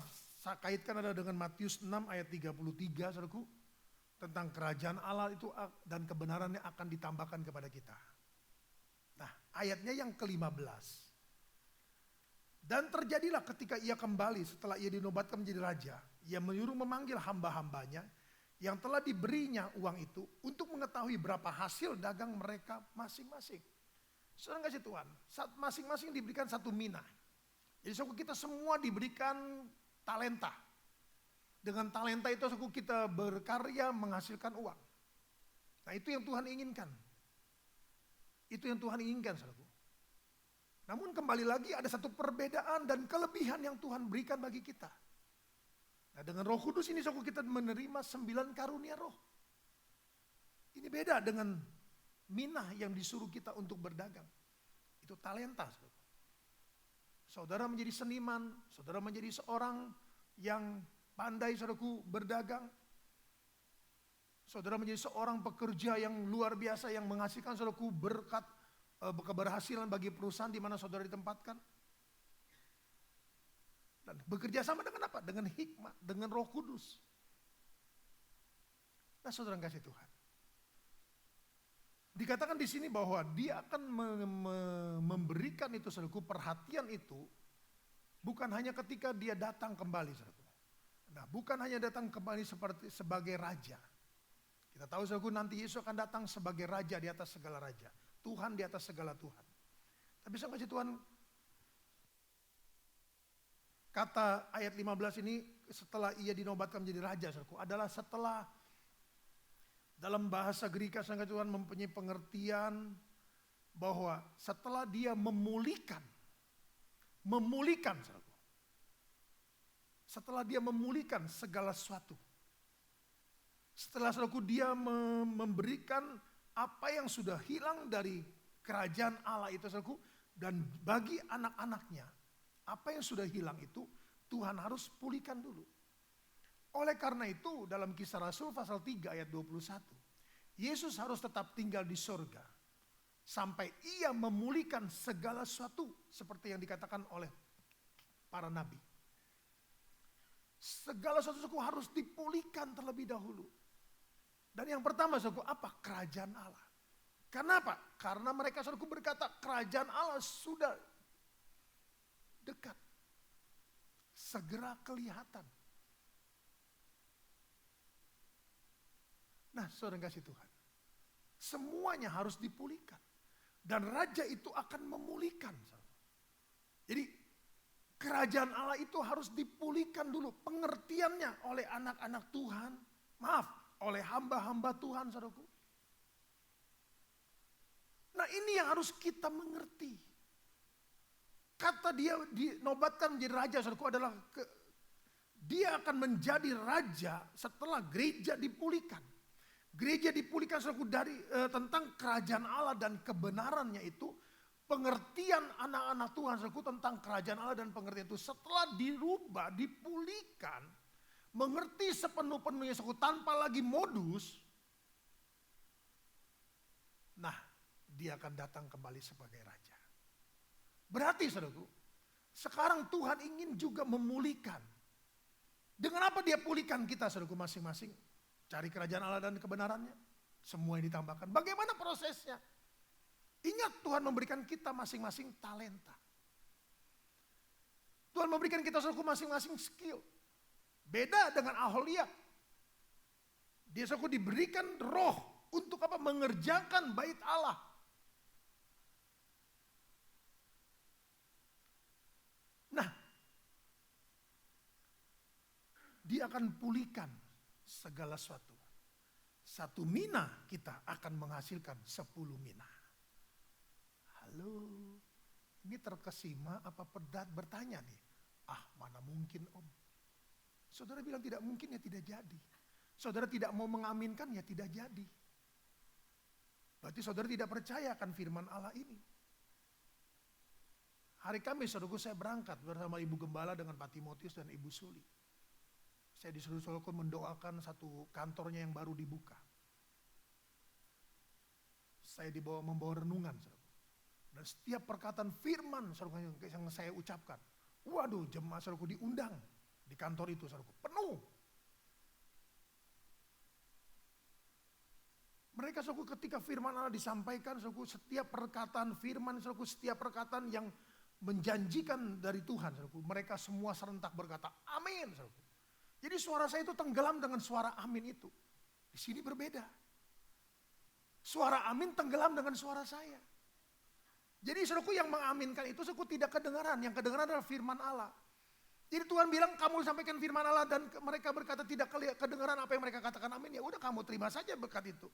A: kaitkan adalah dengan Matius 6 ayat 33 saudaraku. Tentang kerajaan Allah itu dan kebenarannya akan ditambahkan kepada kita. Nah ayatnya yang ke-15. Dan terjadilah ketika ia kembali setelah ia dinobatkan menjadi raja. Ia menyuruh memanggil hamba-hambanya yang telah diberinya uang itu untuk mengetahui berapa hasil dagang mereka masing-masing. Saudara kasih Tuhan, masing-masing diberikan 1 mina. Jadi kita semua diberikan talenta. Dengan talenta itu kita berkarya menghasilkan uang. Nah itu yang Tuhan inginkan. Itu yang Tuhan inginkan saudaraku. Namun kembali lagi ada satu perbedaan dan kelebihan yang Tuhan berikan bagi kita. Nah dengan Roh Kudus ini saudaraku kita menerima 9 karunia roh. Ini beda dengan minah yang disuruh kita untuk berdagang. Itu talenta saudaraku. Saudara menjadi seniman, saudara menjadi seorang yang pandai saudaraku berdagang. Saudara menjadi seorang pekerja yang luar biasa yang menghasilkan saudaraku berkat keberhasilan bagi perusahaan di mana saudara ditempatkan. Dan bekerja sama dengan apa? Dengan hikmat, dengan Roh Kudus. Nah saudara yang kasih Tuhan. Dikatakan di sini bahwa dia akan memberikan itu saudaraku, perhatian itu bukan hanya ketika dia datang kembali saudaraku. Nah bukan hanya datang kembali sebagai raja. Kita tahu saudaraku nanti Yesus akan datang sebagai raja di atas segala raja. Tuhan di atas segala Tuhan. Tapi saya kasih Tuhan, kata ayat 15 ini setelah ia dinobatkan menjadi raja saudaraku, adalah setelah dalam bahasa Greka saya kasih Tuhan mempunyai pengertian bahwa setelah dia memulihkan saudaraku. Setelah dia memulihkan segala sesuatu. Setelah saudaraku dia memberikan apa yang sudah hilang dari kerajaan Allah itu saudaraku, dan bagi anak-anaknya apa yang sudah hilang itu Tuhan harus pulihkan dulu. Oleh karena itu dalam Kisah Rasul pasal 3 ayat 21, Yesus harus tetap tinggal di surga sampai ia memulihkan segala sesuatu seperti yang dikatakan oleh para nabi. Segala sesuatu harus dipulihkan terlebih dahulu. Dan yang pertama saudaraku apa? Kerajaan Allah. Kenapa? Karena mereka saudaraku berkata kerajaan Allah sudah dekat. Segera kelihatan. Nah saudara kasih Tuhan. Semuanya harus dipulihkan. Dan raja itu akan memulihkan. Jadi kerajaan Allah itu harus dipulihkan dulu. Pengertiannya oleh anak-anak Tuhan. Maaf. Oleh hamba-hamba Tuhan saudaraku. Nah ini yang harus kita mengerti. Kata dia dinobatkan menjadi raja saudaraku adalah dia akan menjadi raja setelah gereja dipulihkan. Gereja dipulihkan saudaraku dari tentang kerajaan Allah dan kebenarannya itu. Pengertian anak-anak Tuhan saudaraku tentang kerajaan Allah dan pengertian itu setelah dirubah, dipulihkan. Mengerti sepenuh-penuhnya tanpa lagi modus. Nah dia akan datang kembali sebagai raja. Berarti saudaraku, Sekarang Tuhan ingin juga memulihkan. Dengan apa dia pulihkan kita, saudaraku, masing-masing? Cari kerajaan Allah dan kebenarannya. Semua yang ditambahkan. Bagaimana prosesnya? Ingat, Tuhan memberikan kita masing-masing talenta. Tuhan memberikan kita, saudaraku, masing-masing skill. Beda dengan Aholia. Dia, saudaraku, diberikan roh untuk apa? Mengerjakan bait Allah. Nah, dia akan pulihkan segala sesuatu. Satu mina kita akan menghasilkan 10 mina. Halo, ini terkesima apa pedat bertanya nih? Ah, mana mungkin Om? Saudara bilang tidak mungkin, ya tidak jadi. Saudara tidak mau mengaminkan, ya tidak jadi. Berarti saudara tidak percaya akan firman Allah ini. Hari Kamis, saudaraku, saya berangkat bersama Ibu Gembala dengan Pak Timotius dan Ibu Suli. Saya disuruh, saudaraku, mendoakan satu kantornya yang baru dibuka. Saya membawa renungan, saudaraku. Dan setiap perkataan firman, saudaraku, yang saya ucapkan, waduh, jemaat, saudaraku, diundang di kantor itu, saudaraku, penuh. Mereka, saudaraku, ketika firman Allah disampaikan, saudaraku, setiap perkataan firman, saudaraku, setiap perkataan yang menjanjikan dari Tuhan, saudaraku, mereka semua serentak berkata, amin, saudaraku. Jadi suara saya itu tenggelam dengan suara amin itu. Di sini berbeda. Suara amin tenggelam dengan suara saya. Jadi, saudaraku, yang mengaminkan itu, saudaraku, tidak kedengaran. Yang kedengaran adalah firman Allah. Jadi Tuhan bilang, kamu sampaikan firman Allah dan mereka berkata tidak kedengaran apa yang mereka katakan, amin. Ya udah, kamu terima saja berkat itu.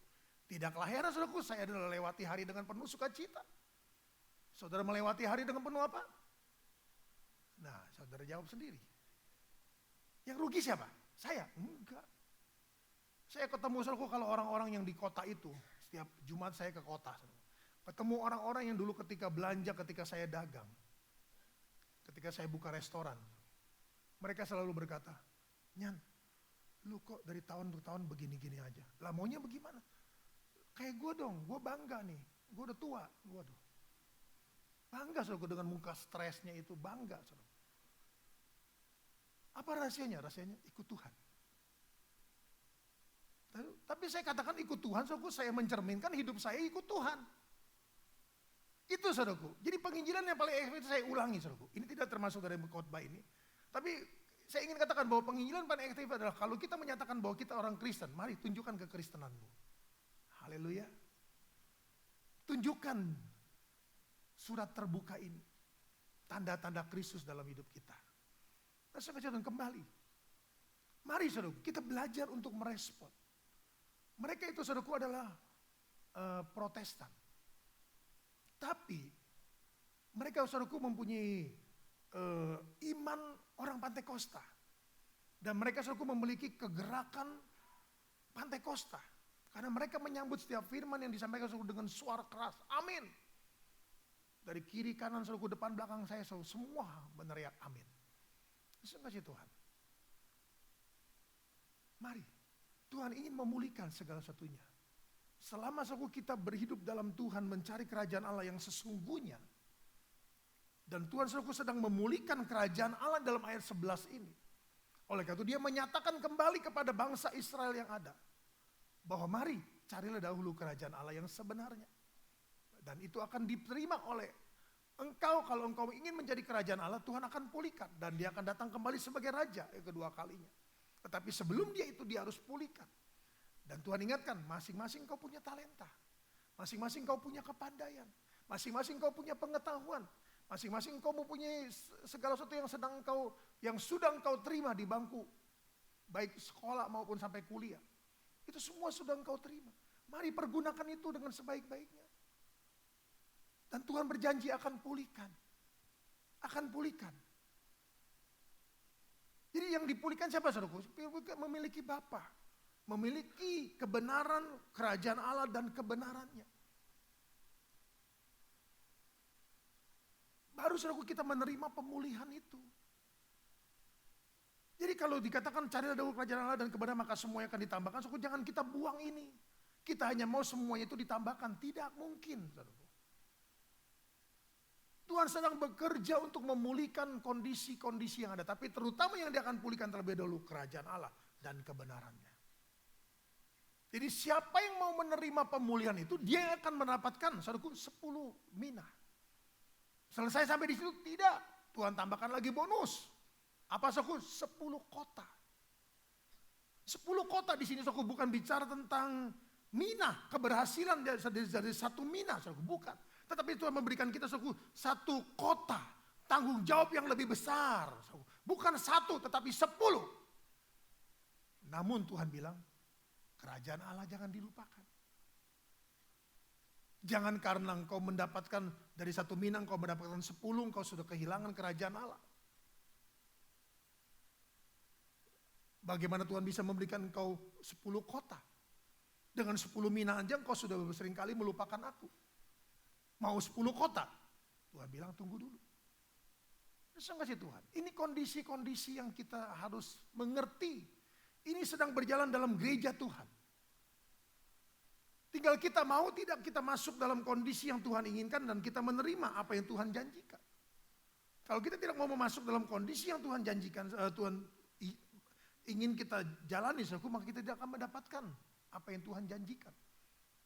A: Tidaklah heran, saudaraku, saya adalah lewati hari dengan penuh sukacita. Saudara melewati hari dengan penuh apa? Nah, saudara jawab sendiri. Yang rugi siapa? Saya? Enggak. Saya ketemu, saudaraku, kalau orang-orang yang di kota itu, setiap Jumat saya ke kota. Ketemu orang-orang yang dulu ketika belanja, ketika saya dagang. Ketika saya buka restoran. Mereka selalu berkata, Nyan, lu kok dari tahun ke tahun begini-gini aja. Lah maunya bagaimana? Kayak gue dong, gue bangga nih. Gue udah tua, waduh. Bangga, saudaraku, dengan muka stresnya itu, bangga, saudara. Apa rahasianya? Rahasianya ikut Tuhan. Tapi saya katakan ikut Tuhan, saudaraku, saya mencerminkan hidup saya ikut Tuhan. Itu, saudaraku. Jadi penginjilan yang paling efektif saya ulangi, saudaraku. Ini tidak termasuk dari khotbah ini. Tapi saya ingin katakan bahwa penginjilan paling efektif adalah kalau kita menyatakan bahwa kita orang Kristen, mari tunjukkan kekristenanmu. Haleluya. Tunjukkan surat terbuka ini. Tanda-tanda Kristus dalam hidup kita. Nah, saya katakan kembali. Mari, saudaraku, kita belajar untuk merespon. Mereka itu, saudaraku, adalah Protestan. Tapi mereka, saudaraku, mempunyai iman orang Pantekosta. Dan mereka, saudaraku, memiliki kegerakan Pantekosta. Karena mereka menyambut setiap firman yang disampaikan, saudaraku, dengan suara keras. Amin. Dari kiri, kanan, saudaraku, depan, belakang saya, saudaraku, semua meneriak amin. Terima kasih Tuhan. Mari, Tuhan ingin memulihkan segala satunya. Selama, saudaraku, kita berhidup dalam Tuhan, mencari kerajaan Allah yang sesungguhnya. Dan Tuhan, saudaraku, sedang memulihkan kerajaan Allah dalam ayat 11 ini. Oleh karena itu dia menyatakan kembali kepada bangsa Israel yang ada. Bahwa mari, carilah dahulu kerajaan Allah yang sebenarnya. Dan itu akan diterima oleh engkau. Kalau engkau ingin menjadi kerajaan Allah, Tuhan akan pulihkan. Dan dia akan datang kembali sebagai raja yang kedua kalinya. Tetapi sebelum dia itu, dia harus pulihkan. Dan Tuhan ingatkan, masing-masing kau punya talenta. Masing-masing kau punya kepandaian. Masing-masing kau punya pengetahuan. Masing-masing kau mempunyai segala sesuatu yang sudah engkau terima di bangku. Baik sekolah maupun sampai kuliah. Itu semua sudah engkau terima. Mari pergunakan itu dengan sebaik-baiknya. Dan Tuhan berjanji akan pulihkan. Akan pulihkan. Jadi yang dipulihkan siapa, saudaraku? Memiliki Bapa. Memiliki kebenaran kerajaan Allah dan kebenarannya. Baru, saudaraku, kita menerima pemulihan itu. Jadi kalau dikatakan carilah dahulu kerajaan Allah dan kebenaran, maka semuanya akan ditambahkan. Saudaraku, jangan kita buang ini. Kita hanya mau semuanya itu ditambahkan. Tidak mungkin, saudaraku. Tuhan sedang bekerja untuk memulihkan kondisi-kondisi yang ada. Tapi terutama yang dia akan pulihkan terlebih dahulu kerajaan Allah dan kebenarannya. Jadi siapa yang mau menerima pemulihan itu, dia akan mendapatkan, saudaraku, 10 mina. Selesai sampai di situ? Tidak. Tuhan tambahkan lagi bonus. Apa saudaraku? 10 kota. 10 kota di sini saudaraku bukan bicara tentang mina, keberhasilan dari satu mina, saudaraku, bukan. Tetapi Tuhan memberikan kita saudaraku satu kota, tanggung jawab yang lebih besar. Bukan satu tetapi 10. Namun Tuhan bilang, kerajaan Allah jangan dilupakan. Jangan karena engkau mendapatkan dari satu mina, engkau mendapatkan 10, engkau sudah kehilangan kerajaan Allah. Bagaimana Tuhan bisa memberikan engkau 10 kota? Dengan 10 mina aja engkau sudah seringkali melupakan aku. Mau 10 kota? Tuhan bilang tunggu dulu. Kasih Tuhan. Ini kondisi-kondisi yang kita harus mengerti. Ini sedang berjalan dalam gereja Tuhan. Tinggal kita mau tidak kita masuk dalam kondisi yang Tuhan inginkan dan kita menerima apa yang Tuhan janjikan. Kalau kita tidak mau masuk dalam kondisi yang Tuhan janjikan, Tuhan ingin kita jalani, maka kita tidak akan mendapatkan apa yang Tuhan janjikan.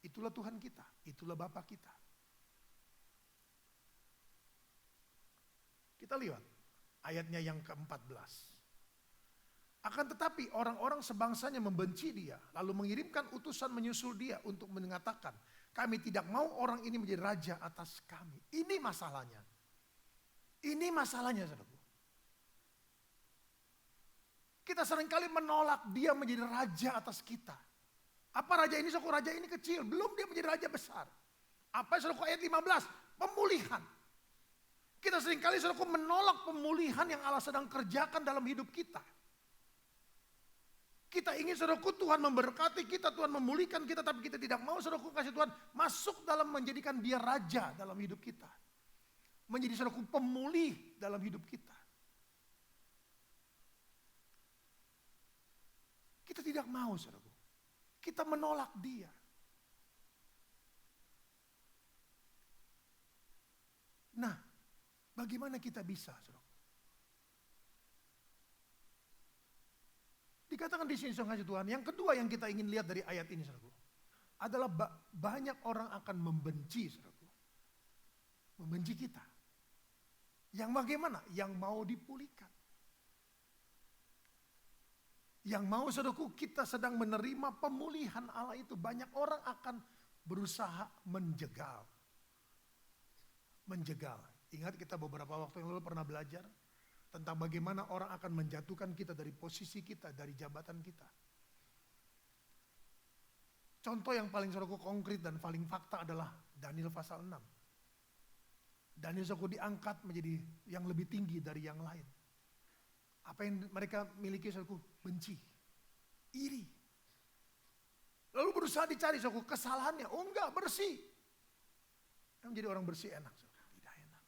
A: Itulah Tuhan kita, itulah Bapa kita. Kita lihat ayatnya yang ke-14. Akan tetapi orang-orang sebangsanya membenci dia, lalu mengirimkan utusan menyusul dia untuk mengatakan, kami tidak mau orang ini menjadi raja atas kami. Ini masalahnya. Ini masalahnya, saudaraku. Kita seringkali menolak dia menjadi raja atas kita. Apa raja ini, saudaraku? Raja ini kecil, belum dia menjadi raja besar. Apa, saudaraku, ayat 15? Pemulihan. Kita seringkali, saudaraku, menolak pemulihan yang Allah sedang kerjakan dalam hidup kita. Kita ingin, saudaraku, Tuhan memberkati kita, Tuhan memulihkan kita, tapi kita tidak mau, saudaraku, kasih Tuhan masuk dalam menjadikan dia raja dalam hidup kita. Menjadi, saudaraku, pemulih dalam hidup kita. Kita tidak mau, saudaraku. Kita menolak dia. Nah, bagaimana kita bisa, saudaraku? Dikatakan di sini kasih Tuhan. Yang kedua yang kita ingin lihat dari ayat ini, saudaraku, adalah banyak orang akan membenci, saudaraku. Membenci kita. Yang bagaimana? Yang mau dipulihkan. Yang mau, saudaraku, kita sedang menerima pemulihan Allah itu. Banyak orang akan berusaha menjegal. Menjegal. Ingat kita beberapa waktu yang lalu pernah belajar tentang bagaimana orang akan menjatuhkan kita dari posisi kita, dari jabatan kita. Contoh yang paling, saudaraku, konkret dan paling fakta adalah Daniel pasal 6. Daniel, saudaraku, diangkat menjadi yang lebih tinggi dari yang lain. Apa yang mereka miliki, saudaraku? Benci, iri. Lalu berusaha dicari, saudaraku, kesalahannya. Oh enggak, bersih. Yang menjadi orang bersih enak, saudaraku. Tidak enak.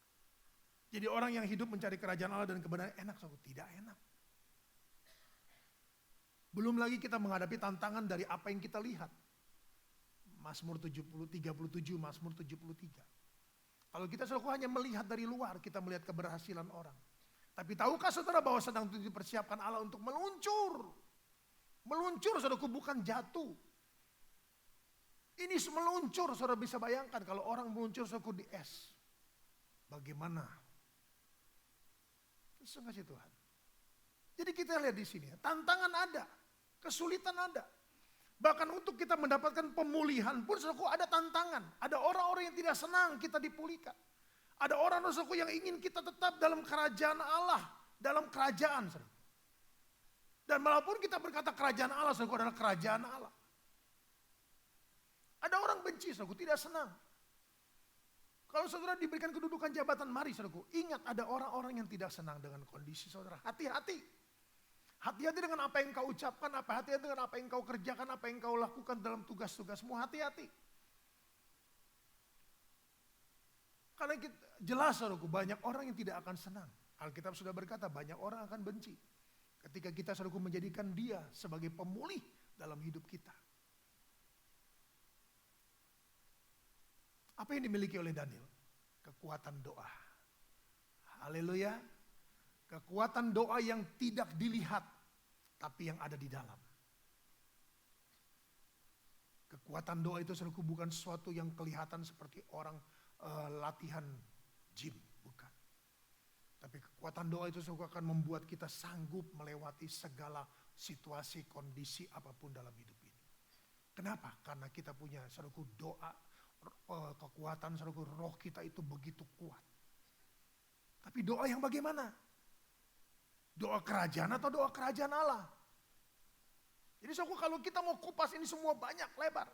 A: Jadi orang yang hidup mencari kerajaan Allah dan kebenaran enak, saudaraku. Tidak enak. Belum lagi kita menghadapi tantangan dari apa yang kita lihat. Mazmur 37, Mazmur 73. Kalau kita, saudaraku, hanya melihat dari luar, kita melihat keberhasilan orang. Tapi tahukah saudara bahwa sedang dipersiapkan Allah untuk meluncur? Meluncur, saudaraku, bukan jatuh. Ini meluncur, saudara bisa bayangkan kalau orang meluncur, saudaraku, di es. Bagaimana? Kasih Tuhan. Jadi kita lihat di sini, tantangan ada, kesulitan ada. Bahkan untuk kita mendapatkan pemulihan pun, saudaraku, ada tantangan. Ada orang-orang yang tidak senang kita dipulihkan. Ada orang, saudaraku, yang ingin kita tetap dalam kerajaan Allah, dalam kerajaan, saudara. Dan walaupun kita berkata kerajaan Allah, saudaraku, adalah kerajaan Allah. Ada orang benci, saudaraku, tidak senang. Kalau saudara diberikan kedudukan jabatan, mari, saudaraku, ingat ada orang-orang yang tidak senang dengan kondisi saudara. Hati-hati. Hati-hati dengan apa yang kau ucapkan, hati-hati dengan apa yang kau kerjakan, apa yang kau lakukan dalam tugas-tugasmu, hati-hati. Karena jelas, saudaraku, banyak orang yang tidak akan senang. Alkitab sudah berkata banyak orang akan benci. Ketika kita, saudaraku, menjadikan dia sebagai pemulih dalam hidup kita. Apa yang dimiliki oleh Daniel? Kekuatan doa. Haleluya. Kekuatan doa yang tidak dilihat, tapi yang ada di dalam. Kekuatan doa itu saudaraku bukan sesuatu yang kelihatan seperti orang latihan gym, bukan. Tapi kekuatan doa itu saudaraku akan membuat kita sanggup melewati segala situasi, kondisi apapun dalam hidup ini. Kenapa? Karena kita punya saudaraku doa, kekuatan saudaraku roh kita itu begitu kuat. Tapi doa yang bagaimana? Doa kerajaan atau doa kerajaan Allah? Jadi saudaraku kalau kita mau kupas ini semua banyak lebar.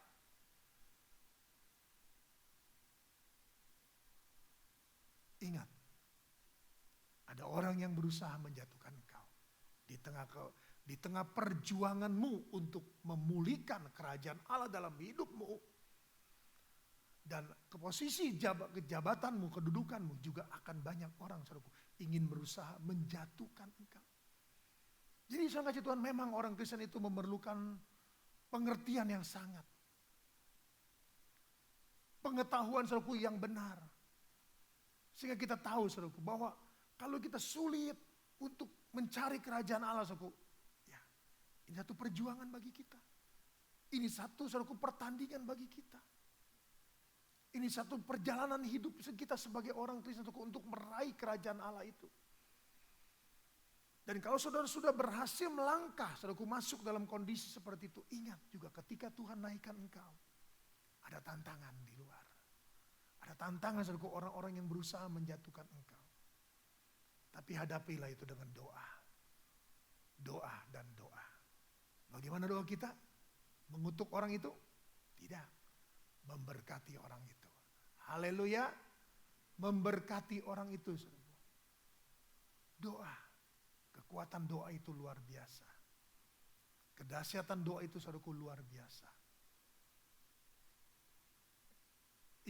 A: Ingat, ada orang yang berusaha menjatuhkan engkau. Di tengah perjuanganmu untuk memulihkan kerajaan Allah dalam hidupmu. Dan ke posisi kejabatanmu, kedudukanmu juga akan banyak orang saudaraku ingin berusaha menjatuhkan engkau. Jadi saya kasih Tuhan memang orang Kristen itu memerlukan pengertian yang sangat. Pengetahuan saudaraku yang benar. Sehingga kita tahu saudaraku bahwa kalau kita sulit untuk mencari kerajaan Allah saudaraku. Ya, ini satu perjuangan bagi kita. Ini satu saudaraku pertandingan bagi kita. Ini satu perjalanan hidup kita sebagai orang Kristen untuk meraih kerajaan Allah itu. Dan kalau saudara sudah berhasil melangkah, saudaraku masuk dalam kondisi seperti itu, ingat juga ketika Tuhan naikkan engkau, ada tantangan di luar. Ada tantangan saudaraku orang-orang yang berusaha menjatuhkan engkau. Tapi hadapilah itu dengan doa. Doa dan doa. Bagaimana doa kita? Mengutuk orang itu? Tidak. Memberkati orang itu. Haleluya. Memberkati orang itu. Saudaraku. Doa. Kekuatan doa itu luar biasa. Kedahsyatan doa itu saudaraku luar biasa.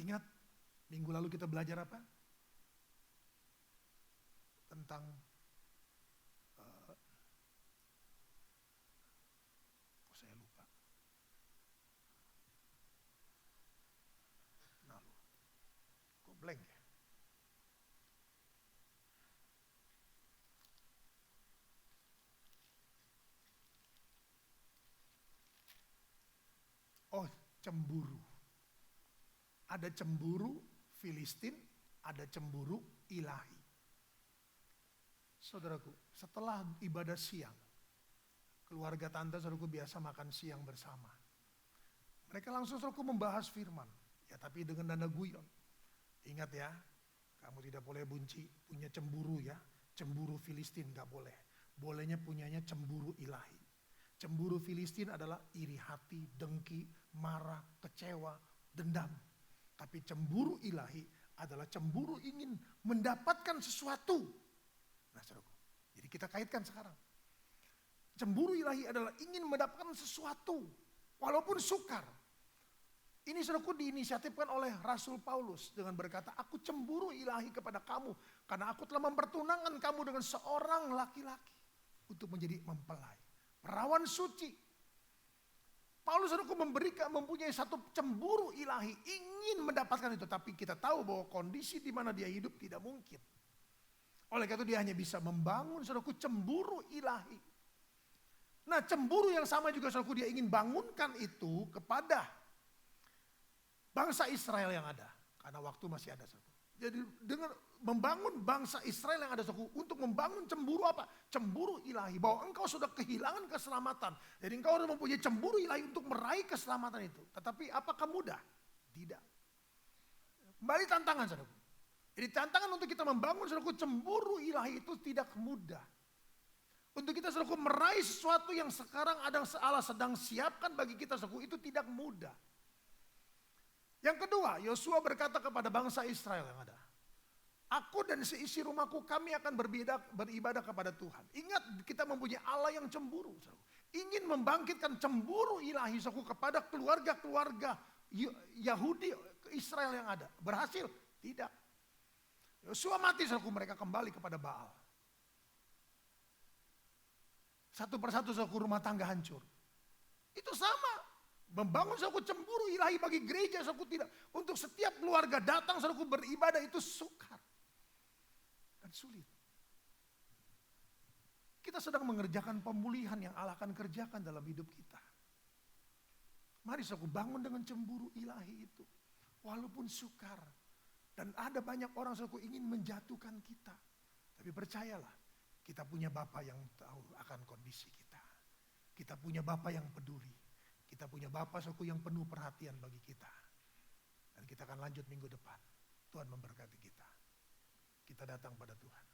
A: Ingat minggu lalu kita belajar apa? Tentang saya lupa. Kok blank ya? Oh, cemburu. Ada cemburu Filistin, ada cemburu ilahi. Saudaraku, setelah ibadah siang, keluarga tante saudaraku biasa makan siang bersama. Mereka langsung saudaraku membahas firman. Ya tapi dengan nada guyon. Ingat ya, kamu tidak boleh punya cemburu ya. Cemburu Filistin gak boleh. Bolehnya punyanya cemburu ilahi. Cemburu Filistin adalah iri hati, dengki, marah, kecewa, dendam. Tapi cemburu ilahi adalah cemburu ingin mendapatkan sesuatu. Nah saudaraku, jadi kita kaitkan sekarang. Cemburu ilahi adalah ingin mendapatkan sesuatu, walaupun sukar. Ini saudaraku diinisiatifkan oleh Rasul Paulus dengan berkata, aku cemburu ilahi kepada kamu, karena aku telah mempertunangkan kamu dengan seorang laki-laki untuk menjadi mempelai. Perawan suci. Paulus saudaraku mempunyai satu cemburu ilahi, ingin mendapatkan itu. Tapi kita tahu bahwa kondisi di mana dia hidup tidak mungkin. Oleh karena itu dia hanya bisa membangun saudaraku cemburu ilahi. Nah cemburu yang sama juga saudaraku dia ingin bangunkan itu kepada bangsa Israel yang ada. Karena waktu masih ada saudaraku. Jadi dengan membangun bangsa Israel yang ada saudaraku untuk membangun cemburu apa? Cemburu ilahi. Bahwa engkau sudah kehilangan keselamatan. Jadi engkau harus mempunyai cemburu ilahi untuk meraih keselamatan itu. Tetapi apakah mudah? Tidak. Kembali tantangan saudaraku. Jadi tantangan untuk kita membangun saudaraku cemburu ilahi itu tidak mudah. Untuk kita saudaraku meraih sesuatu yang sekarang Allah sedang siapkan bagi kita saudaraku itu tidak mudah. Yang kedua, Yosua berkata kepada bangsa Israel yang ada. Aku dan seisi rumahku kami akan beribadah kepada Tuhan. Ingat kita mempunyai Allah yang cemburu. Saudaraku. Ingin membangkitkan cemburu ilahi saudaraku kepada keluarga-keluarga Yahudi Israel yang ada. Berhasil? Tidak. Yosua mati saudaraku mereka kembali kepada Baal. Satu persatu saudaraku rumah tangga hancur. Itu sama. Membangun saudaraku cemburu ilahi bagi gereja saudaraku tidak. Untuk setiap keluarga datang saudaraku beribadah itu sukar. Dan sangat sulit. Kita sedang mengerjakan pemulihan yang Allah akan kerjakan dalam hidup kita. Mari saudara, bangun dengan cemburu ilahi itu. Walaupun sukar. Dan ada banyak orang saudara ingin menjatuhkan kita. Tapi percayalah, kita punya Bapa yang tahu akan kondisi kita. Kita punya Bapa yang peduli. Kita punya Bapa saudara yang penuh perhatian bagi kita. Dan kita akan lanjut minggu depan. Tuhan memberkati kita. Kita datang pada Tuhan.